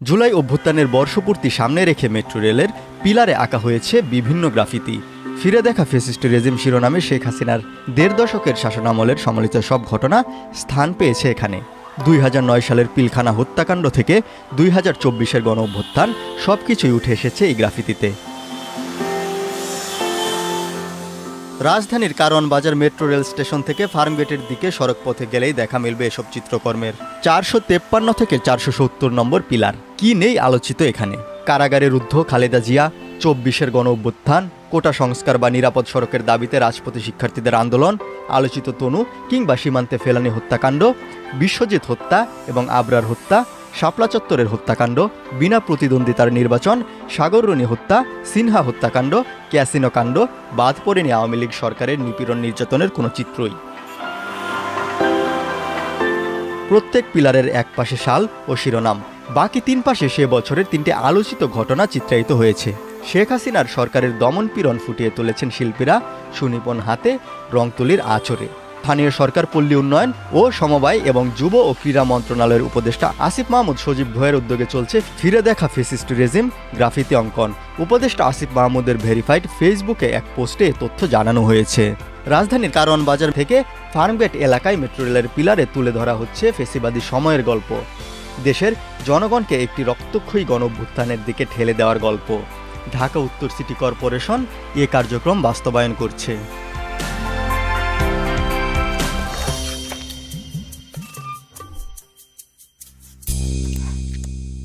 জুলাই অভ্যুত্থানের বর্ষপূর্তি সামনে রেখে মেট্রো রেলের পিলারে আঁকা হয়েছে বিভিন্ন গ্রাফিতি। ফিরে দেখা ফ্যাসিস্ট রেজিম শিরোনামে শেখ হাসিনার ১.৫ দশকের শাসনামলের সমালোচিত সব ঘটনা স্থান পেয়েছে এখানে। ২০০৯ সালের পিলখানা হত্যাকাণ্ড থেকে ২০২৪-এর গণ অভ্যুত্থান সবকিছুই উঠে এসেছে এই গ্রাফিতিতে। রাজধানীর কারওয়ান বাজার মেট্রো রেল স্টেশন থেকে ফার্মগেটের দিকে সড়কপথে গেলেই দেখা মিলবে এসব চিত্রকর্মের। ৪৫৩ থেকে ৪৭০ নম্বর পিলার। কি নেই আলোচিত এখানে? কারাগারে রুদ্ধ খালেদা জিয়া, ২৪-এর গণ অভ্যুত্থান, কোটা সংস্কার বা নিরাপদ সড়কের দাবিতে রাজপথে শিক্ষার্থীদের আন্দোলন, আলোচিত তনু কিংবা সীমান্তে ফেলানি হত্যাকাণ্ড, বিশ্বজিৎ হত্যা এবং আবরার হত্যা, শাপলা চত্বরের হত্যাকাণ্ড, বিনা প্রতিদ্বন্দ্বিতার নির্বাচন, সাগররণী হত্যা, সিনহা হত্যাকাণ্ড, ক্যাসিনো কাণ্ড, বাদ পড়েনি আওয়ামী লীগ সরকারের নিপীড়ন নির্যাতনের কোনো চিত্রই। প্রত্যেক পিলারের এক পাশে সাল ও শিরোনাম, বাকি ৩ পাশে সে বছরের ৩টে আলোচিত ঘটনা চিত্রায়িত হয়েছে। শেখ হাসিনার সরকারের দমন পীড়ন ফুটিয়ে তুলেছেন শিল্পীরা সুনিপুণ হাতে, রংতুলির আঁচড়ে। স্থানীয় সরকার, পল্লী উন্নয়ন ও সমবায় এবং যুব ও ক্রীড়া মন্ত্রণালয়ের উপদেষ্টা আসিফ মাহমুদ সজীব ভোয়ের উদ্যোগে চলছে ফিরে দেখা ফ্যাসিস্ট রেজিম গ্রাফিতি অঙ্কন। উপদেষ্টা আসিফ মাহমুদের ভেরিফাইড ফেসবুকে এক পোস্টে তথ্য জানানো হয়েছে। রাজধানীর কারওয়ান বাজার থেকে ফার্মগেট এলাকায় মেট্রো রেলের পিলারে তুলে ধরা হচ্ছে ফেসিবাদী সময়ের গল্প, দেশের জনগণকে একটি রক্তক্ষয়ী গণ অভ্যুত্থানের দিকে ঠেলে দেওয়ার গল্প। ঢাকা উত্তর সিটি কর্পোরেশন এ কার্যক্রম বাস্তবায়ন করছে।